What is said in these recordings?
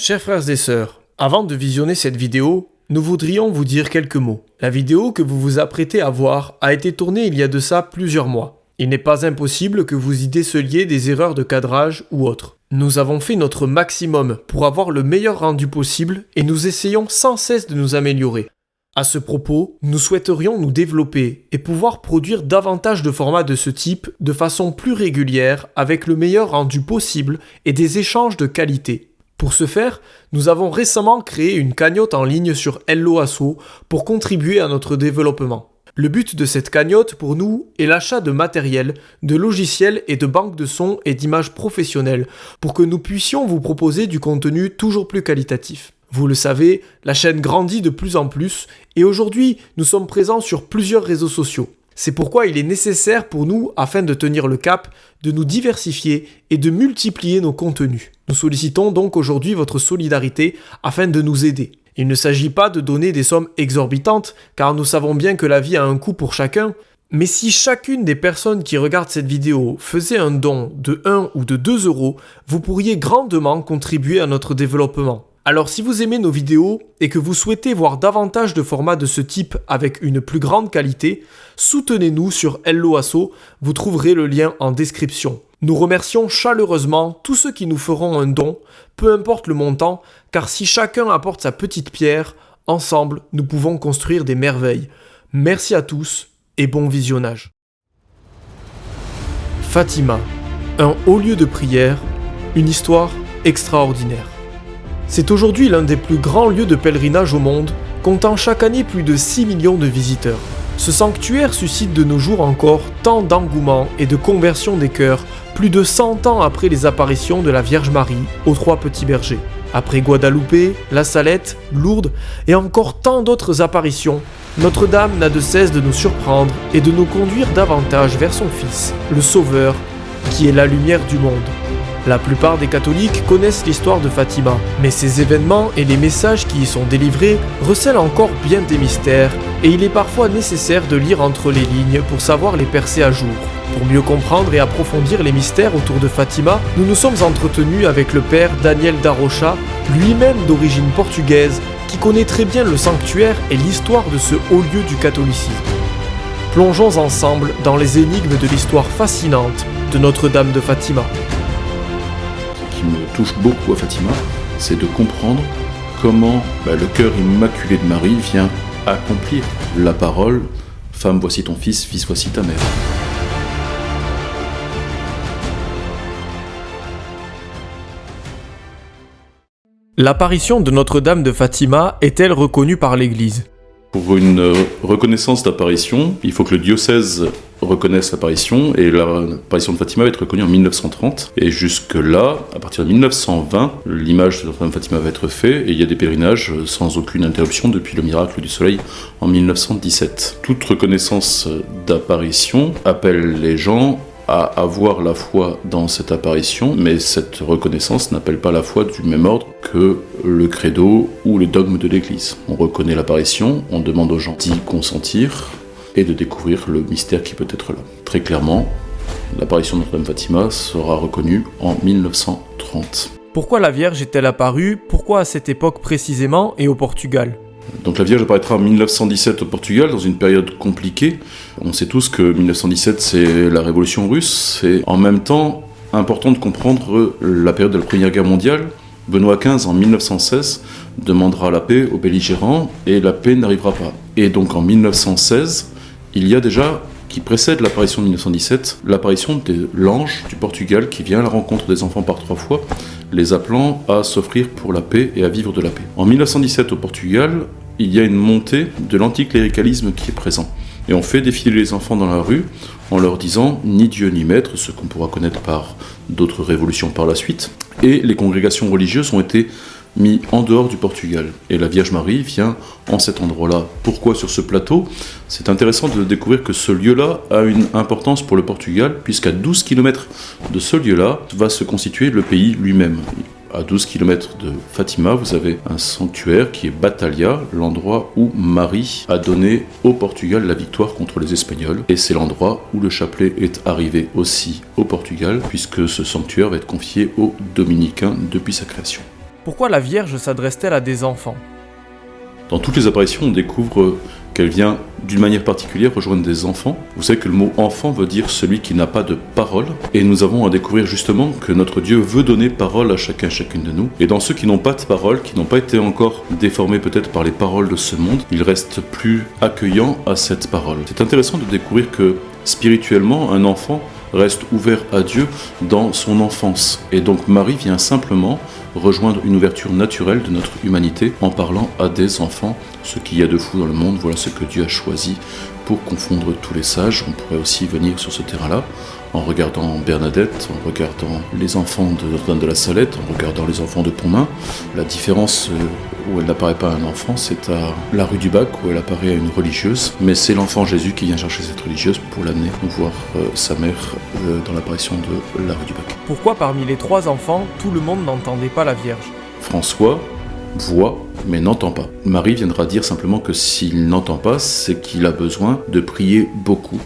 Chers frères et sœurs, avant de visionner cette vidéo, nous voudrions vous dire quelques mots. La vidéo que vous vous apprêtez à voir a été tournée il y a de ça plusieurs mois. Il n'est pas impossible que vous y déceliez des erreurs de cadrage ou autres. Nous avons fait notre maximum pour avoir le meilleur rendu possible et nous essayons sans cesse de nous améliorer. À ce propos, nous souhaiterions nous développer et pouvoir produire davantage de formats de ce type de façon plus régulière avec le meilleur rendu possible et des échanges de qualité. Pour ce faire, nous avons récemment créé une cagnotte en ligne sur Hello Asso pour contribuer à notre développement. Le but de cette cagnotte pour nous est l'achat de matériel, de logiciels et de banques de sons et d'images professionnelles pour que nous puissions vous proposer du contenu toujours plus qualitatif. Vous le savez, la chaîne grandit de plus en plus et aujourd'hui, nous sommes présents sur plusieurs réseaux sociaux. C'est pourquoi il est nécessaire pour nous, afin de tenir le cap, de nous diversifier et de multiplier nos contenus. Nous sollicitons donc aujourd'hui votre solidarité afin de nous aider. Il ne s'agit pas de donner des sommes exorbitantes, car nous savons bien que la vie a un coût pour chacun, mais si chacune des personnes qui regardent cette vidéo faisait un don de 1 ou de 2 euros, vous pourriez grandement contribuer à notre développement. Alors si vous aimez nos vidéos et que vous souhaitez voir davantage de formats de ce type avec une plus grande qualité, soutenez-nous sur Hello Asso, vous trouverez le lien en description. Nous remercions chaleureusement tous ceux qui nous feront un don, peu importe le montant, car si chacun apporte sa petite pierre, ensemble nous pouvons construire des merveilles. Merci à tous et bon visionnage. Fatima, un haut lieu de prière, une histoire extraordinaire. C'est aujourd'hui l'un des plus grands lieux de pèlerinage au monde, comptant chaque année plus de 6 millions de visiteurs. Ce sanctuaire suscite de nos jours encore tant d'engouement et de conversion des cœurs, plus de 100 ans après les apparitions de la Vierge Marie aux 3 petits bergers. Après Guadalupe, La Salette, Lourdes et encore tant d'autres apparitions, Notre-Dame n'a de cesse de nous surprendre et de nous conduire davantage vers son Fils, le Sauveur, qui est la lumière du monde. La plupart des catholiques connaissent l'histoire de Fatima, mais ces événements et les messages qui y sont délivrés recèlent encore bien des mystères, et il est parfois nécessaire de lire entre les lignes pour savoir les percer à jour. Pour mieux comprendre et approfondir les mystères autour de Fatima, nous nous sommes entretenus avec le père Daniel da Rocha, lui-même d'origine portugaise, qui connaît très bien le sanctuaire et l'histoire de ce haut lieu du catholicisme. Plongeons ensemble dans les énigmes de l'histoire fascinante de Notre-Dame de Fatima. Ce qui me touche beaucoup à Fatima, c'est de comprendre comment le cœur immaculé de Marie vient accomplir la parole « Femme, voici ton fils, fils, voici ta mère ». L'apparition de Notre-Dame de Fatima est-elle reconnue par l'Église ? Pour une reconnaissance d'apparition, il faut que le diocèse reconnaisse l'apparition, et l'apparition de Fatima va être reconnue en 1930. Et jusque-là, à partir de 1920, l'image de Notre-Dame de Fatima va être faite, et il y a des pèlerinages sans aucune interruption depuis le miracle du soleil en 1917. Toute reconnaissance d'apparition appelle les gens à avoir la foi dans cette apparition, mais cette reconnaissance n'appelle pas la foi du même ordre que le credo ou le dogme de l'Église. On reconnaît l'apparition, on demande aux gens d'y consentir et de découvrir le mystère qui peut être là. Très clairement, l'apparition de Notre-Dame de Fatima sera reconnue en 1930. Pourquoi la Vierge est-elle apparue ? Pourquoi à cette époque précisément et au Portugal ? Donc la Vierge apparaîtra en 1917 au Portugal, dans une période compliquée. On sait tous que 1917, c'est la Révolution russe. C'est en même temps important de comprendre la période de la Première Guerre mondiale. Benoît XV, en 1916, demandera la paix aux belligérants, et la paix n'arrivera pas. Et donc en 1916, il y a déjà, qui précède l'apparition de 1917, l'apparition de l'ange du Portugal qui vient à la rencontre des enfants par 3 fois, les appelant à s'offrir pour la paix et à vivre de la paix. En 1917 au Portugal, il y a une montée de l'anticléricalisme qui est présent. Et on fait défiler les enfants dans la rue en leur disant « ni Dieu ni maître », ce qu'on pourra connaître par d'autres révolutions par la suite. Et les congrégations religieuses ont été mis en dehors du Portugal. Et la Vierge Marie vient en cet endroit-là. Pourquoi sur ce plateau ? C'est intéressant de découvrir que ce lieu-là a une importance pour le Portugal, puisqu'à 12 km de ce lieu-là va se constituer le pays lui-même. À 12 km de Fatima, vous avez un sanctuaire qui est Batalha, l'endroit où Marie a donné au Portugal la victoire contre les Espagnols. Et c'est l'endroit où le chapelet est arrivé aussi au Portugal, puisque ce sanctuaire va être confié aux dominicains depuis sa création. Pourquoi la Vierge s'adresse-t-elle à des enfants ? Dans toutes les apparitions, on découvre qu'elle vient d'une manière particulière rejoindre des enfants. Vous savez que le mot enfant veut dire celui qui n'a pas de parole. Et nous avons à découvrir justement que notre Dieu veut donner parole à chacun et chacune de nous. Et dans ceux qui n'ont pas de parole, qui n'ont pas été encore déformés peut-être par les paroles de ce monde, ils restent plus accueillants à cette parole. C'est intéressant de découvrir que spirituellement, un enfant reste ouvert à Dieu dans son enfance. Et donc Marie vient simplement rejoindre une ouverture naturelle de notre humanité en parlant à des enfants. Ce qu'il y a de fou dans le monde, voilà ce que Dieu a choisi pour confondre tous les sages. On pourrait aussi venir sur ce terrain-là en regardant Bernadette, en regardant les enfants de Notre-Dame de la Salette, en regardant les enfants de Pontmain. La différence où elle n'apparaît pas à un enfant, c'est à la rue du Bac où elle apparaît à une religieuse. Mais c'est l'enfant Jésus qui vient chercher cette religieuse pour l'amener voir sa mère dans l'apparition de la rue du Bac. Pourquoi parmi les 3 enfants, tout le monde n'entendait pas la Vierge ? François voit mais n'entend pas. Marie viendra dire simplement que s'il n'entend pas, c'est qu'il a besoin de prier beaucoup.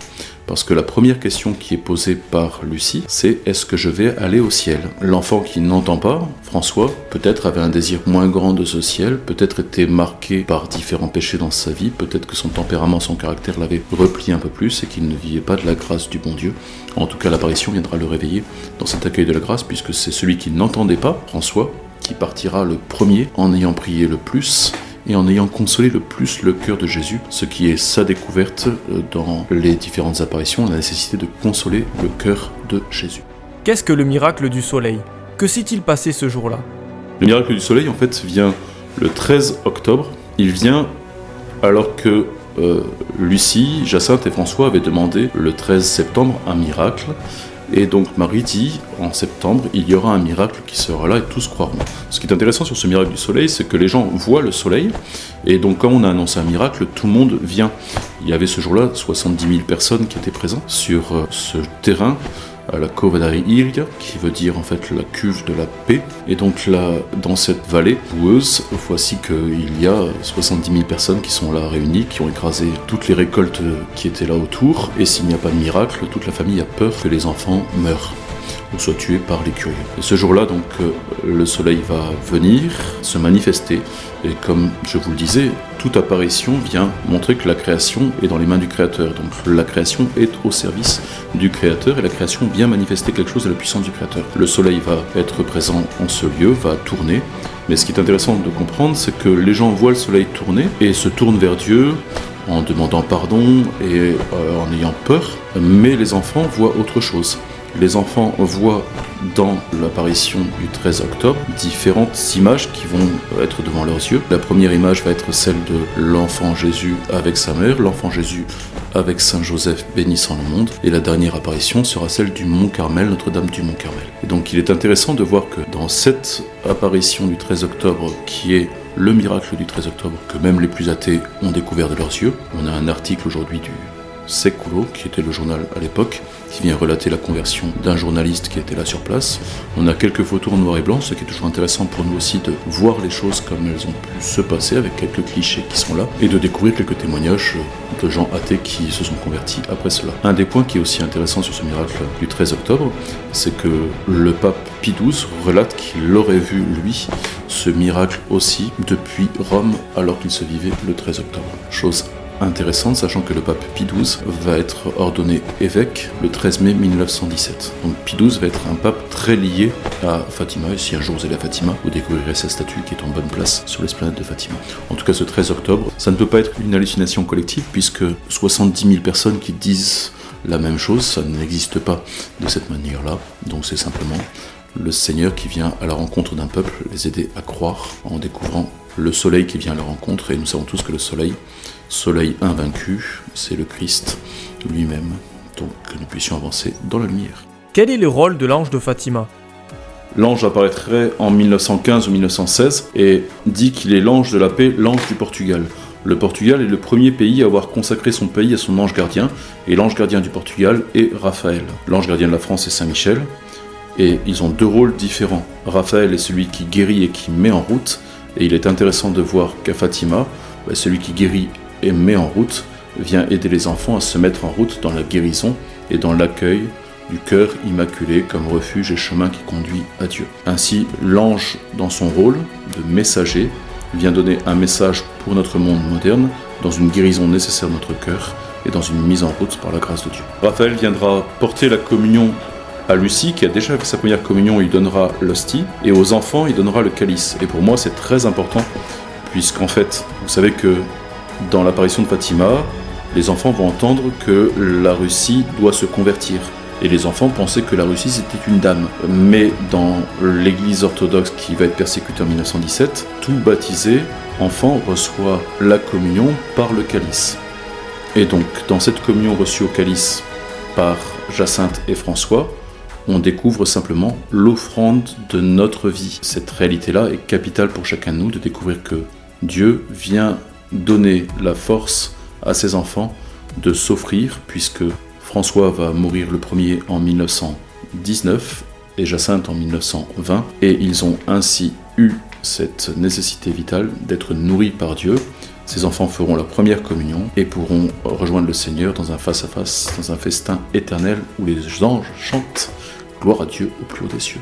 Parce que la première question qui est posée par Lucie, c'est « Est-ce que je vais aller au ciel ?» L'enfant qui n'entend pas, François, peut-être avait un désir moins grand de ce ciel, peut-être était marqué par différents péchés dans sa vie, peut-être que son tempérament, son caractère l'avait replié un peu plus et qu'il ne vivait pas de la grâce du bon Dieu. En tout cas, l'apparition viendra le réveiller dans cet accueil de la grâce, puisque c'est celui qui n'entendait pas, François, qui partira le premier en ayant prié le plus et en ayant consolé le plus le cœur de Jésus, ce qui est sa découverte dans les différentes apparitions, la nécessité de consoler le cœur de Jésus. Qu'est-ce que le miracle du soleil ? Que s'est-il passé ce jour-là ? Le miracle du soleil, en fait, vient le 13 octobre. Il vient alors que Lucie, Jacinthe et François avaient demandé le 13 septembre un miracle. Et donc Marie dit, en septembre, il y aura un miracle qui sera là et tous croiront. Ce qui est intéressant sur ce miracle du soleil, c'est que les gens voient le soleil, et donc quand on a annoncé un miracle, tout le monde vient. Il y avait ce jour-là 70 000 personnes qui étaient présentes sur ce terrain, à la Cova d'Iria, qui veut dire en fait la cuve de la paix. Et donc là, dans cette vallée boueuse, voici qu'il y a 70 000 personnes qui sont là réunies, qui ont écrasé toutes les récoltes qui étaient là autour. Et s'il n'y a pas de miracle, toute la famille a peur que les enfants meurent ou soient tués par les curieux. Et ce jour-là, donc, le soleil va venir se manifester. Et comme je vous le disais, toute apparition vient montrer que la création est dans les mains du Créateur. Donc la création est au service du Créateur et la création vient manifester quelque chose de la puissance du Créateur. Le soleil va être présent en ce lieu, va tourner. Mais ce qui est intéressant de comprendre, c'est que les gens voient le soleil tourner et se tournent vers Dieu en demandant pardon et en ayant peur. Mais les enfants voient autre chose. Les enfants voient dans l'apparition du 13 octobre différentes images qui vont être devant leurs yeux. La première image va être celle de l'enfant Jésus avec sa mère, l'enfant Jésus avec Saint Joseph bénissant le monde, et la dernière apparition sera celle du Mont Carmel, Notre-Dame du Mont Carmel. Et donc il est intéressant de voir que dans cette apparition du 13 octobre, qui est le miracle du 13 octobre, que même les plus athées ont découvert de leurs yeux, on a un article aujourd'hui du Século, qui était le journal à l'époque, qui vient relater la conversion d'un journaliste qui était là sur place. On a quelques photos en noir et blanc, ce qui est toujours intéressant pour nous aussi de voir les choses comme elles ont pu se passer, avec quelques clichés qui sont là, et de découvrir quelques témoignages de gens athées qui se sont convertis après cela. Un des points qui est aussi intéressant sur ce miracle du 13 octobre, c'est que le pape Pie XII relate qu'il aurait vu, lui, ce miracle aussi depuis Rome, alors qu'il se vivait le 13 octobre. Chose intéressante, sachant que le pape Pie XII va être ordonné évêque le 13 mai 1917. Donc Pie XII va être un pape très lié à Fatima, et si un jour vous allez à Fatima, vous découvrirez sa statue qui est en bonne place sur l'esplanade de Fatima. En tout cas, ce 13 octobre, ça ne peut pas être une hallucination collective, puisque 70 000 personnes qui disent la même chose, ça n'existe pas de cette manière-là, donc c'est simplement le Seigneur qui vient à la rencontre d'un peuple, les aider à croire en découvrant le soleil qui vient à la rencontre, et nous savons tous que le soleil invaincu, c'est le Christ lui-même, donc que nous puissions avancer dans la lumière. Quel est le rôle de l'ange de Fatima ? L'ange apparaîtrait en 1915 ou 1916 et dit qu'il est l'ange de la paix, l'ange du Portugal. Le Portugal est le premier pays à avoir consacré son pays à son ange gardien, et l'ange gardien du Portugal est Raphaël. L'ange gardien de la France est Saint Michel, et ils ont deux rôles différents. Raphaël est celui qui guérit et qui met en route, et il est intéressant de voir qu'à Fatima, celui qui guérit et met en route vient aider les enfants à se mettre en route dans la guérison et dans l'accueil du cœur immaculé comme refuge et chemin qui conduit à Dieu. Ainsi, l'ange, dans son rôle de messager, vient donner un message pour notre monde moderne, dans une guérison nécessaire de notre cœur et dans une mise en route par la grâce de Dieu. Raphaël viendra porter la communion à Lucie, qui a déjà fait sa première communion, il donnera l'hostie, et aux enfants, il donnera le calice. Et pour moi, c'est très important, puisqu'en fait, vous savez que dans l'apparition de Fatima, les enfants vont entendre que la Russie doit se convertir. Et les enfants pensaient que la Russie c'était une dame. Mais dans l'église orthodoxe qui va être persécutée en 1917, tout baptisé enfant reçoit la communion par le calice. Et donc dans cette communion reçue au calice par Jacinthe et François, on découvre simplement l'offrande de notre vie. Cette réalité-là est capitale pour chacun de nous, de découvrir que Dieu vient donner la force à ses enfants de s'offrir, puisque François va mourir le premier en 1919 et Jacinthe en 1920, et ils ont ainsi eu cette nécessité vitale d'être nourris par Dieu. Ces enfants feront leur première communion et pourront rejoindre le Seigneur dans un face-à-face, dans un festin éternel où les anges chantent « Gloire à Dieu au plus haut des cieux ».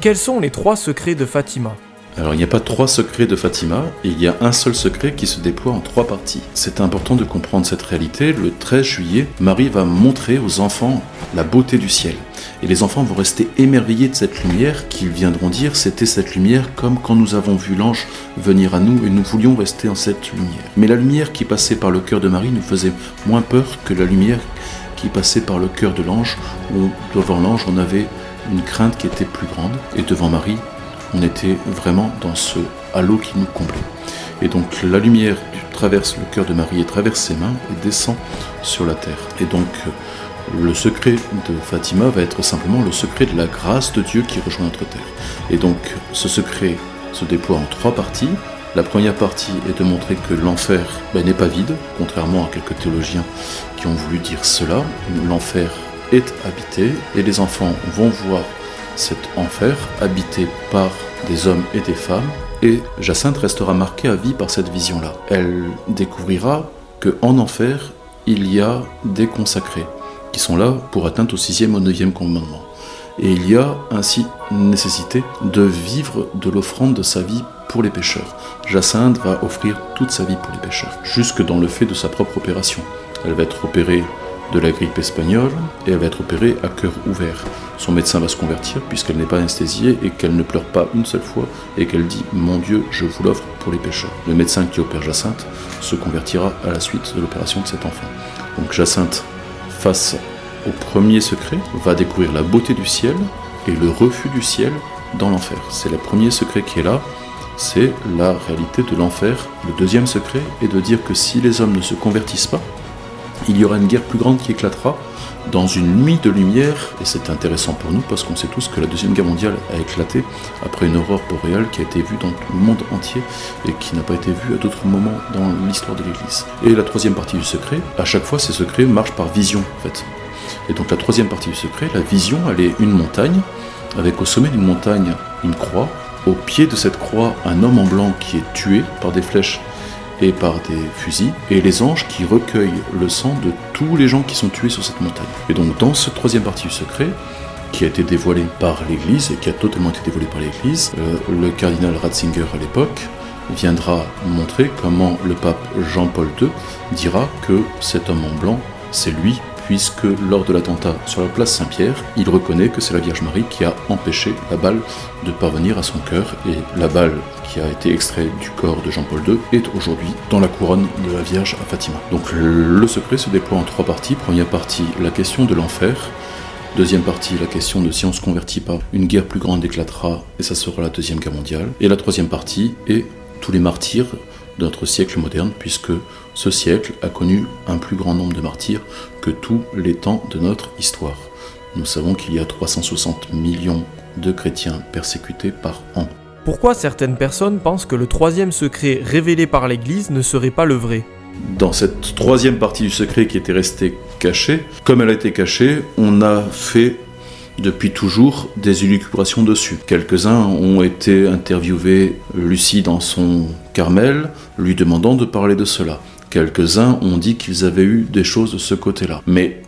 Quels sont les 3 secrets de Fatima ? Alors il n'y a pas 3 secrets de Fatima, il y a un seul secret qui se déploie en 3 parties. C'est important de comprendre cette réalité. Le 13 juillet, Marie va montrer aux enfants la beauté du ciel. Et les enfants vont rester émerveillés de cette lumière qu'ils viendront dire c'était cette lumière comme quand nous avons vu l'ange venir à nous et nous voulions rester en cette lumière. Mais la lumière qui passait par le cœur de Marie nous faisait moins peur que la lumière qui passait par le cœur de l'ange, où devant l'ange on avait une crainte qui était plus grande, et devant Marie on était vraiment dans ce halo qui nous comblait. Et donc la lumière traverse le cœur de Marie et traverse ses mains et descend sur la terre. Et donc le secret de Fatima va être simplement le secret de la grâce de Dieu qui rejoint notre terre. Et donc ce secret se déploie en 3 parties. La première partie est de montrer que l'enfer n'est pas vide, contrairement à quelques théologiens qui ont voulu dire cela. L'enfer est habité et les enfants vont voir cet enfer habité par des hommes et des femmes, et Jacinthe restera marquée à vie par cette vision-là. Elle découvrira qu'en enfer, il y a des consacrés qui sont là pour atteindre au 6e, au 9e commandement. Et il y a ainsi une nécessité de vivre de l'offrande de sa vie pour les pécheurs. Jacinthe va offrir toute sa vie pour les pécheurs, jusque dans le fait de sa propre opération. Elle va être opérée de la grippe espagnole et elle va être opérée à cœur ouvert. Son médecin va se convertir puisqu'elle n'est pas anesthésiée et qu'elle ne pleure pas une seule fois et qu'elle dit « Mon Dieu, je vous l'offre pour les pécheurs ». Le médecin qui opère Jacinthe se convertira à la suite de l'opération de cet enfant. Donc Jacinthe, face au premier secret, va découvrir la beauté du ciel et le refus du ciel dans l'enfer. C'est le premier secret qui est là, c'est la réalité de l'enfer. Le deuxième secret est de dire que si les hommes ne se convertissent pas, il y aura une guerre plus grande qui éclatera dans une nuit de lumière, et c'est intéressant pour nous parce qu'on sait tous que la Deuxième Guerre mondiale a éclaté après une aurore boréale qui a été vue dans le monde entier et qui n'a pas été vue à d'autres moments dans l'histoire de l'Église. Et la troisième partie du secret, à chaque fois ces secrets marchent par vision en fait. Et donc la troisième partie du secret, la vision, elle est une montagne, avec au sommet d'une montagne une croix, au pied de cette croix un homme en blanc qui est tué par des flèches et par des fusils, et les anges qui recueillent le sang de tous les gens qui sont tués sur cette montagne. Et donc dans cette troisième partie du secret, qui a été dévoilée par l'Église, et qui a totalement été dévoilée par l'Église, le cardinal Ratzinger à l'époque viendra montrer comment le pape Jean-Paul II dira que cet homme en blanc, c'est lui, puisque lors de l'attentat sur la place Saint-Pierre, il reconnaît que c'est la Vierge Marie qui a empêché la balle de parvenir à son cœur, et la balle qui a été extraite du corps de Jean-Paul II est aujourd'hui dans la couronne de la Vierge à Fatima. Donc le secret se déploie en 3 parties. Première partie, la question de l'enfer. Deuxième partie, la question de si on ne se convertit pas, une guerre plus grande éclatera, et ça sera la Deuxième Guerre mondiale. Et la troisième partie est tous les martyrs de notre siècle moderne, puisque ce siècle a connu un plus grand nombre de martyrs que tous les temps de notre histoire. Nous savons qu'il y a 360 millions de chrétiens persécutés par an. Pourquoi certaines personnes pensent que le troisième secret révélé par l'Église ne serait pas le vrai ? Dans cette troisième partie du secret qui était restée cachée, comme elle a été cachée, on a fait depuis toujours des élucubrations dessus. Quelques-uns ont été interviewés, Lucie dans son Carmel, lui demandant de parler de cela. Quelques-uns ont dit qu'ils avaient eu des choses de ce côté-là. Mais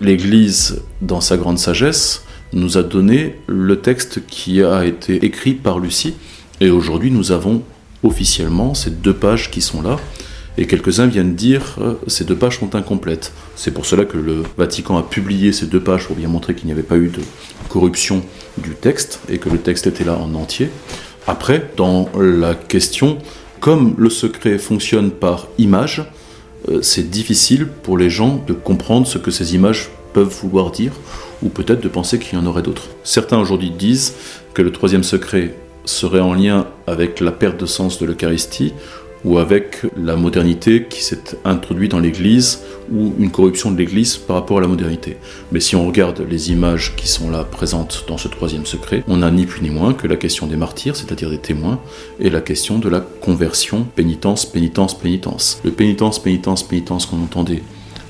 l'Église, dans sa grande sagesse, nous a donné le texte qui a été écrit par Lucie. Et aujourd'hui, nous avons officiellement ces 2 pages qui sont là. Et quelques-uns viennent dire ces 2 pages sont incomplètes. C'est pour cela que le Vatican a publié ces 2 pages pour bien montrer qu'il n'y avait pas eu de corruption du texte et que le texte était là en entier. Après, dans la question, comme le secret fonctionne par image, c'est difficile pour les gens de comprendre ce que ces images peuvent vouloir dire, ou peut-être de penser qu'il y en aurait d'autres. Certains aujourd'hui disent que le 3e secret serait en lien avec la perte de sens de l'Eucharistie, ou avec la modernité qui s'est introduite dans l'Église, ou une corruption de l'Église par rapport à la modernité. Mais si on regarde les images qui sont là présentes dans ce 3e secret, on n'a ni plus ni moins que la question des martyrs, c'est-à-dire des témoins, et la question de la conversion, pénitence, pénitence, pénitence. Le pénitence, pénitence, pénitence qu'on entendait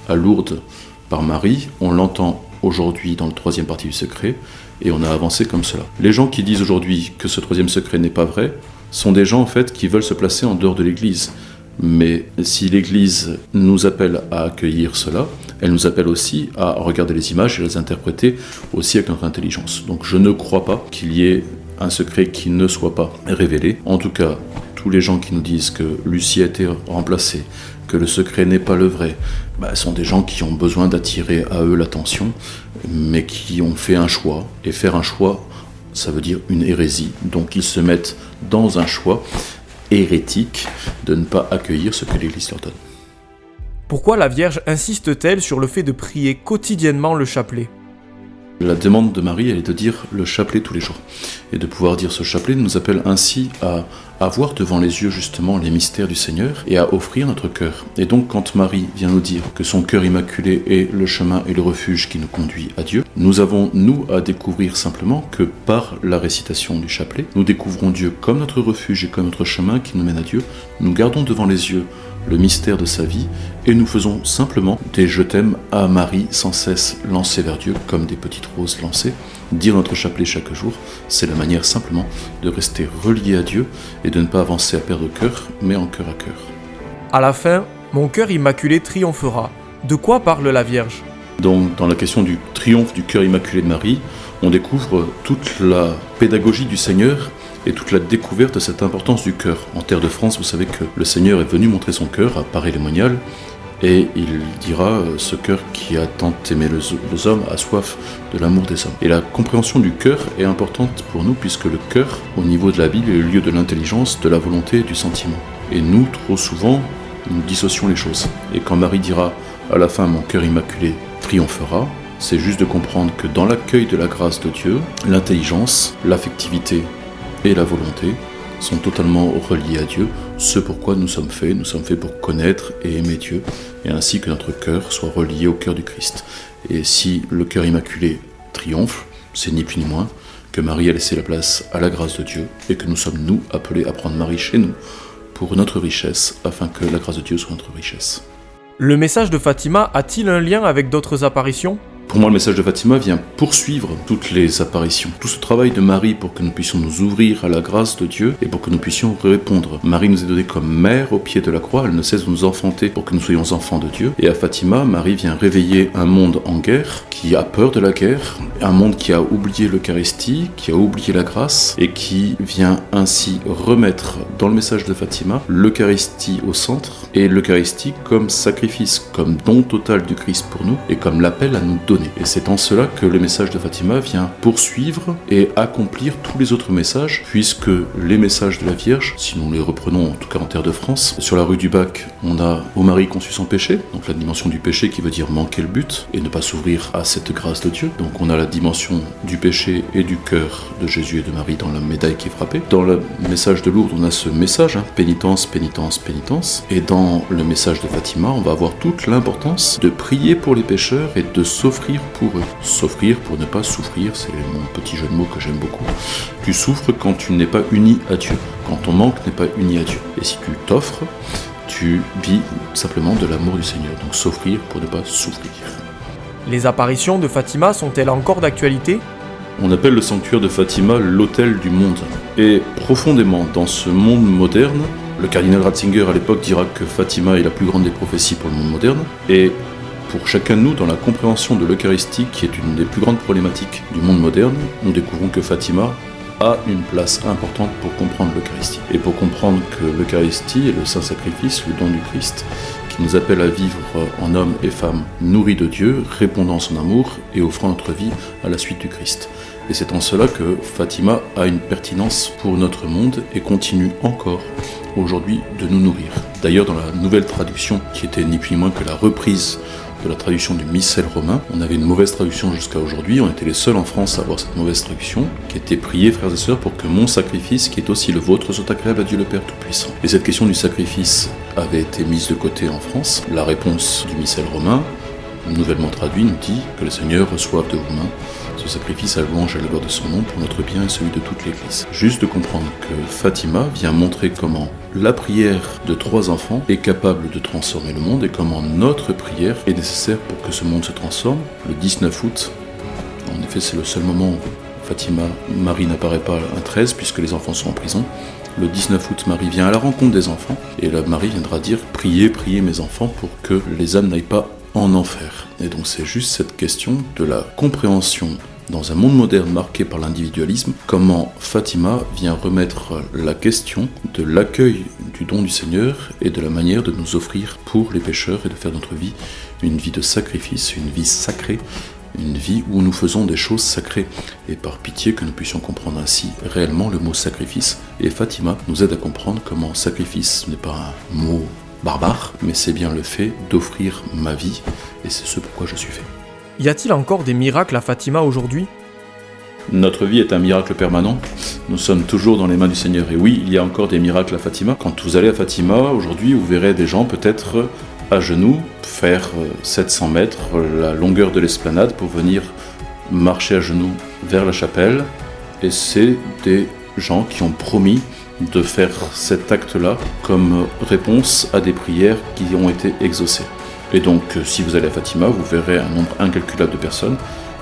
à Lourdes par Marie, on l'entend aujourd'hui dans le 3e partie du secret, et on a avancé comme cela. Les gens qui disent aujourd'hui que ce 3e secret n'est pas vrai, sont des gens en fait qui veulent se placer en dehors de l'Église. Mais si l'Église nous appelle à accueillir cela, elle nous appelle aussi à regarder les images et les interpréter aussi avec notre intelligence. Donc je ne crois pas qu'il y ait un secret qui ne soit pas révélé. En tout cas, tous les gens qui nous disent que Lucie a été remplacée, que le secret n'est pas le vrai, sont des gens qui ont besoin d'attirer à eux l'attention, mais qui ont fait un choix. Et faire un choix, ça veut dire une hérésie. Donc ils se mettent dans un choix hérétique de ne pas accueillir ce que l'Église leur donne. Pourquoi la Vierge insiste-t-elle sur le fait de prier quotidiennement le chapelet ? La demande de Marie, elle est de dire le chapelet tous les jours. Et de pouvoir dire ce chapelet nous appelle ainsi à avoir devant les yeux justement les mystères du Seigneur et à offrir notre cœur. Et donc quand Marie vient nous dire que son cœur immaculé est le chemin et le refuge qui nous conduit à Dieu, nous avons, nous, à découvrir simplement que par la récitation du chapelet, nous découvrons Dieu comme notre refuge et comme notre chemin qui nous mène à Dieu. Nous gardons devant les yeux le mystère de sa vie, et nous faisons simplement des je t'aime à Marie sans cesse lancés vers Dieu, comme des petites roses lancées. Dire notre chapelet chaque jour, c'est la manière simplement de rester relié à Dieu et de ne pas avancer à perdre cœur, mais en cœur à cœur. À la fin, mon cœur immaculé triomphera. De quoi parle la Vierge ? Donc, dans la question du triomphe du cœur immaculé de Marie, on découvre toute la pédagogie du Seigneur et toute la découverte de cette importance du cœur. En terre de France, vous savez que le Seigneur est venu montrer son cœur à Paray-les-Moniales, et il dira « ce cœur qui a tant aimé les hommes a soif de l'amour des hommes ». Et la compréhension du cœur est importante pour nous, puisque le cœur, au niveau de la Bible, est le lieu de l'intelligence, de la volonté et du sentiment. Et nous, trop souvent, nous dissocions les choses. Et quand Marie dira à la fin « mon cœur immaculé triomphera », c'est juste de comprendre que dans l'accueil de la grâce de Dieu, l'intelligence, l'affectivité et la volonté sont totalement reliés à Dieu, ce pourquoi nous sommes faits pour connaître et aimer Dieu, et ainsi que notre cœur soit relié au cœur du Christ. Et si le cœur immaculé triomphe, c'est ni plus ni moins que Marie a laissé la place à la grâce de Dieu, et que nous sommes, nous, appelés à prendre Marie chez nous, pour notre richesse, afin que la grâce de Dieu soit notre richesse. Le message de Fatima a-t-il un lien avec d'autres apparitions ? Pour moi, le message de Fatima vient poursuivre toutes les apparitions. Tout ce travail de Marie pour que nous puissions nous ouvrir à la grâce de Dieu et pour que nous puissions répondre. Marie nous est donnée comme mère au pied de la croix, elle ne cesse de nous enfanter pour que nous soyons enfants de Dieu. Et à Fatima, Marie vient réveiller un monde en guerre, qui a peur de la guerre, un monde qui a oublié l'Eucharistie, qui a oublié la grâce, et qui vient ainsi remettre dans le message de Fatima l'Eucharistie au centre, et l'Eucharistie comme sacrifice, comme don total du Christ pour nous, et comme l'appel à nous donner. Et c'est en cela que le message de Fatima vient poursuivre et accomplir tous les autres messages, puisque les messages de la Vierge, si nous les reprenons en tout cas en terre de France, sur la rue du Bac, on a « Ô Marie conçue sans péché », donc la dimension du péché qui veut dire manquer le but et ne pas s'ouvrir à cette grâce de Dieu. Donc on a la dimension du péché et du cœur de Jésus et de Marie dans la médaille qui est frappée. Dans le message de Lourdes, on a ce message, pénitence, pénitence, pénitence. Et dans le message de Fatima, on va avoir toute l'importance de prier pour les pécheurs et de s'offrir pour eux. S'offrir pour ne pas souffrir, c'est mon petit jeu de mots que j'aime beaucoup. Tu souffres quand tu n'es pas uni à Dieu, quand ton manque n'est pas uni à Dieu. Et si tu t'offres, tu vis simplement de l'amour du Seigneur. Donc s'offrir pour ne pas souffrir. Les apparitions de Fatima sont-elles encore d'actualité ? On appelle le sanctuaire de Fatima l'autel du monde. Et profondément dans ce monde moderne, le cardinal Ratzinger à l'époque dira que Fatima est la plus grande des prophéties pour le monde moderne. Et pour chacun de nous, dans la compréhension de l'Eucharistie, qui est une des plus grandes problématiques du monde moderne, nous découvrons que Fatima a une place importante pour comprendre l'Eucharistie. Et pour comprendre que l'Eucharistie est le saint sacrifice, le don du Christ, qui nous appelle à vivre en hommes et femmes nourris de Dieu, répondant à son amour et offrant notre vie à la suite du Christ. Et c'est en cela que Fatima a une pertinence pour notre monde et continue encore aujourd'hui de nous nourrir. D'ailleurs, dans la nouvelle traduction, qui était ni plus ni moins que la reprise de la traduction du missel romain, on avait une mauvaise traduction jusqu'à aujourd'hui, on était les seuls en France à avoir cette mauvaise traduction, qui était priée, frères et sœurs, pour que mon sacrifice, qui est aussi le vôtre, soit agréable à Dieu le Père Tout-Puissant. Et cette question du sacrifice avait été mise de côté en France. La réponse du missel romain, nouvellement traduit, nous dit que le Seigneur reçoive de vos mains ce sacrifice à louange et à la gloire de son nom pour notre bien et celui de toute l'Église. Juste de comprendre que Fatima vient montrer comment la prière de 3 enfants est capable de transformer le monde et comment notre prière est nécessaire pour que ce monde se transforme. Le 19 août, en effet c'est le seul moment où Marie n'apparaît pas un 13 puisque les enfants sont en prison. Le 19 août, Marie vient à la rencontre des enfants et là, Marie viendra dire « Priez, priez mes enfants pour que les âmes n'aillent pas en enfer ». Et donc c'est juste cette question de la compréhension dans un monde moderne marqué par l'individualisme, comment Fatima vient remettre la question de l'accueil du don du Seigneur et de la manière de nous offrir pour les pécheurs et de faire notre vie une vie de sacrifice, une vie sacrée, une vie où nous faisons des choses sacrées. Et par pitié que nous puissions comprendre ainsi réellement le mot sacrifice. Et Fatima nous aide à comprendre comment sacrifice n'est pas un mot barbare, mais c'est bien le fait d'offrir ma vie, et c'est ce pourquoi je suis fait. Y a-t-il encore des miracles à Fatima aujourd'hui ? Notre vie est un miracle permanent. Nous sommes toujours dans les mains du Seigneur. Et oui, il y a encore des miracles à Fatima. Quand vous allez à Fatima, aujourd'hui, vous verrez des gens peut-être à genoux faire 700 mètres, la longueur de l'esplanade, pour venir marcher à genoux vers la chapelle. Et c'est des gens qui ont promis de faire cet acte-là comme réponse à des prières qui ont été exaucées. Et donc, si vous allez à Fatima, vous verrez un nombre incalculable de personnes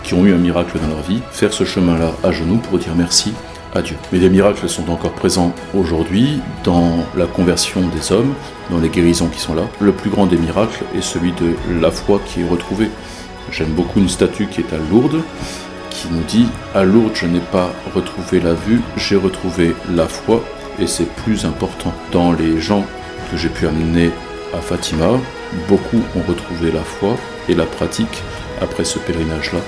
qui ont eu un miracle dans leur vie, faire ce chemin-là à genoux pour dire merci à Dieu. Mais les miracles sont encore présents aujourd'hui dans la conversion des hommes, dans les guérisons qui sont là. Le plus grand des miracles est celui de la foi qui est retrouvée. J'aime beaucoup une statue qui est à Lourdes, qui nous dit « À Lourdes, je n'ai pas retrouvé la vue, j'ai retrouvé la foi ». Et c'est plus important. Dans les gens que j'ai pu amener à Fatima, beaucoup ont retrouvé la foi et la pratique après ce pèlerinage-là.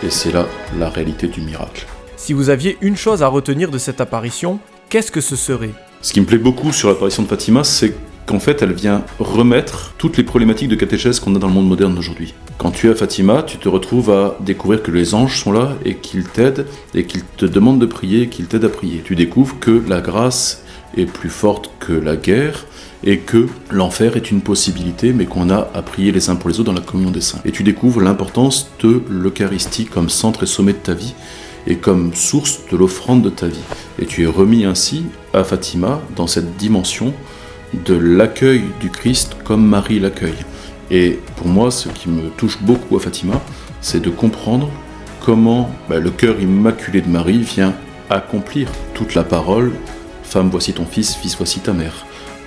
Et c'est là la réalité du miracle. Si vous aviez une chose à retenir de cette apparition, qu'est-ce que ce serait ? Ce qui me plaît beaucoup sur l'apparition de Fatima, c'est qu'en fait, elle vient remettre toutes les problématiques de catéchèse qu'on a dans le monde moderne d'aujourd'hui. Quand tu es à Fatima, tu te retrouves à découvrir que les anges sont là et qu'ils t'aident et qu'ils te demandent de prier et qu'ils t'aident à prier. Tu découvres que la grâce est plus forte que la guerre et que l'enfer est une possibilité, mais qu'on a à prier les uns pour les autres dans la communion des saints. Et tu découvres l'importance de l'Eucharistie comme centre et sommet de ta vie et comme source de l'offrande de ta vie. Et tu es remis ainsi à Fatima dans cette dimension de l'accueil du Christ comme Marie l'accueille. Et pour moi, ce qui me touche beaucoup à Fatima, c'est de comprendre comment le cœur immaculé de Marie vient accomplir toute la parole « Femme, voici ton fils, fils, voici ta mère ».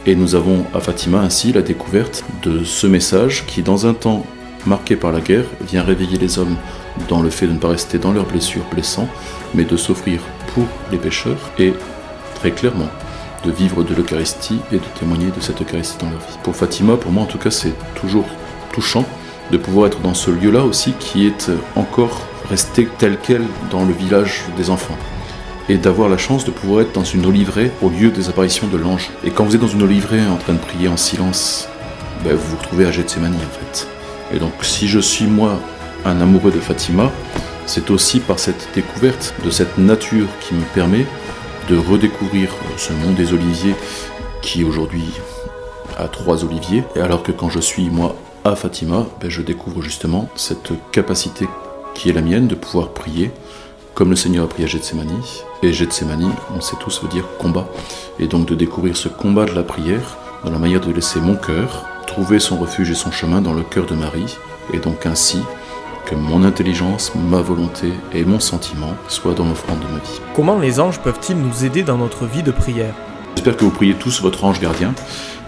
Et nous avons à Fatima ainsi la découverte de ce message qui, dans un temps marqué par la guerre, vient réveiller les hommes dans le fait de ne pas rester dans leurs blessures blessants, mais de s'offrir pour les pécheurs et, très clairement, de vivre de l'Eucharistie et de témoigner de cette Eucharistie dans leur vie. Pour Fatima, pour moi en tout cas, c'est toujours touchant de pouvoir être dans ce lieu-là aussi qui est encore resté tel quel dans le village des enfants. Et d'avoir la chance de pouvoir être dans une oliveraie au lieu des apparitions de l'ange. Et quand vous êtes dans une oliveraie en train de prier en silence, vous vous retrouvez à Gethsémani en fait. Et donc si je suis moi un amoureux de Fatima, c'est aussi par cette découverte de cette nature qui me permet de redécouvrir ce monde des oliviers qui aujourd'hui a 3 oliviers. Et alors que quand je suis moi à Fatima, je découvre justement cette capacité qui est la mienne de pouvoir prier comme le Seigneur a prié à Gethsémani. Et Gethsémani, on sait tous, veut dire combat. Et donc de découvrir ce combat de la prière dans la manière de laisser mon cœur trouver son refuge et son chemin dans le cœur de Marie. Et donc ainsi que mon intelligence, ma volonté et mon sentiment soient dans l'offrande de ma vie. Comment les anges peuvent-ils nous aider dans notre vie de prière ? J'espère que vous priez tous votre ange gardien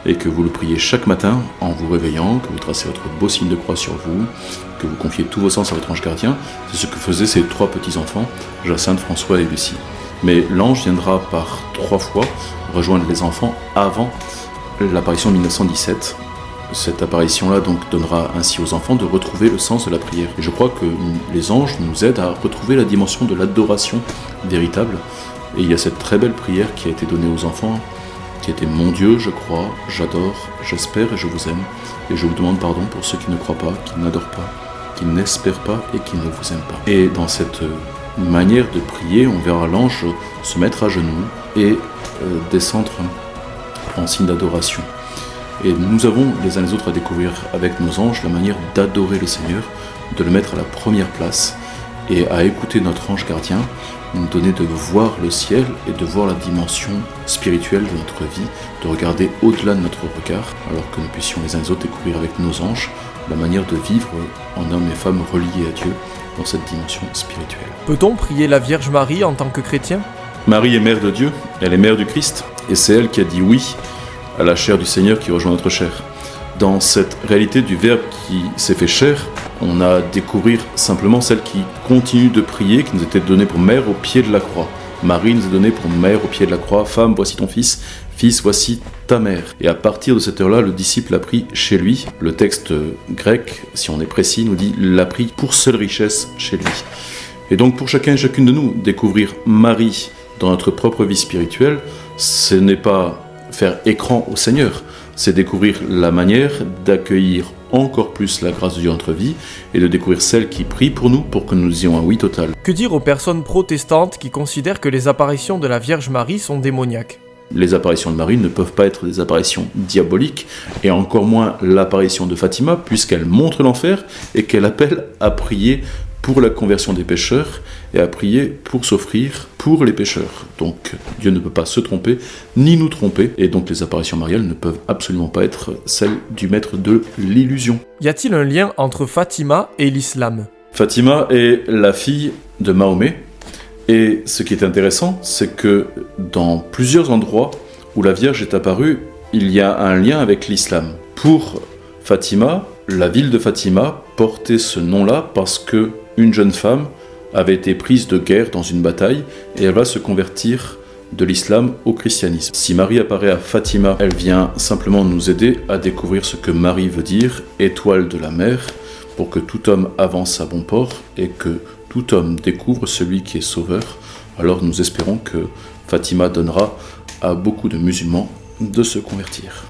et que vous le priez chaque matin en vous réveillant, que vous tracez votre beau signe de croix sur vous, que vous confiez tous vos sens à votre ange gardien. C'est ce que faisaient ces 3 petits-enfants, Jacinthe, François et Lucie. Mais l'ange viendra par 3 fois rejoindre les enfants avant l'apparition de 1917. Cette apparition-là donc donnera ainsi aux enfants de retrouver le sens de la prière. Et je crois que les anges nous aident à retrouver la dimension de l'adoration véritable. Et il y a cette très belle prière qui a été donnée aux enfants, qui était « Mon Dieu, je crois, j'adore, j'espère et je vous aime. Et je vous demande pardon pour ceux qui ne croient pas, qui n'adorent pas, qui n'espèrent pas et qui ne vous aiment pas. » Et dans cette manière de prier, on verra l'ange se mettre à genoux et descendre en signe d'adoration. Et nous avons les uns les autres à découvrir avec nos anges la manière d'adorer le Seigneur, de le mettre à la première place et à écouter notre ange gardien, nous donner de voir le ciel et de voir la dimension spirituelle de notre vie, de regarder au-delà de notre regard, alors que nous puissions les uns les autres découvrir avec nos anges la manière de vivre en hommes et femmes reliés à Dieu dans cette dimension spirituelle. Peut-on prier la Vierge Marie en tant que chrétien ? Marie est mère de Dieu, elle est mère du Christ, et c'est elle qui a dit oui à la chair du Seigneur qui rejoint notre chair. Dans cette réalité du Verbe qui s'est fait chair, on a à découvrir simplement celle qui continue de prier, qui nous était donnée pour mère au pied de la croix. Marie nous est donnée pour mère au pied de la croix. Femme, voici ton fils. Fils, voici ta mère. Et à partir de cette heure-là, le disciple a pris chez lui. Le texte grec, si on est précis, nous dit l'a pris pour seule richesse chez lui. Et donc pour chacun et chacune de nous, découvrir Marie dans notre propre vie spirituelle, ce n'est pas faire écran au Seigneur, c'est découvrir la manière d'accueillir encore plus la grâce de Dieu dans notre vie et de découvrir celle qui prie pour nous pour que nous ayons un oui total. Que dire aux personnes protestantes qui considèrent que les apparitions de la Vierge Marie sont démoniaques ? Les apparitions de Marie ne peuvent pas être des apparitions diaboliques, et encore moins l'apparition de Fatima, puisqu'elle montre l'enfer et qu'elle appelle à prier pour la conversion des pécheurs et à prier pour s'offrir pour les pécheurs. Donc Dieu ne peut pas se tromper, ni nous tromper, et donc les apparitions mariales ne peuvent absolument pas être celles du maître de l'illusion. Y a-t-il un lien entre Fatima et l'islam ? Fatima est la fille de Mahomet, et ce qui est intéressant, c'est que dans plusieurs endroits où la Vierge est apparue, il y a un lien avec l'islam. Pour Fatima, la ville de Fatima portait ce nom-là parce que une jeune femme avait été prise de guerre dans une bataille et elle va se convertir de l'islam au christianisme. Si Marie apparaît à Fatima, elle vient simplement nous aider à découvrir ce que Marie veut dire, étoile de la mer, pour que tout homme avance à bon port et que tout homme découvre celui qui est sauveur. Alors nous espérons que Fatima donnera à beaucoup de musulmans de se convertir.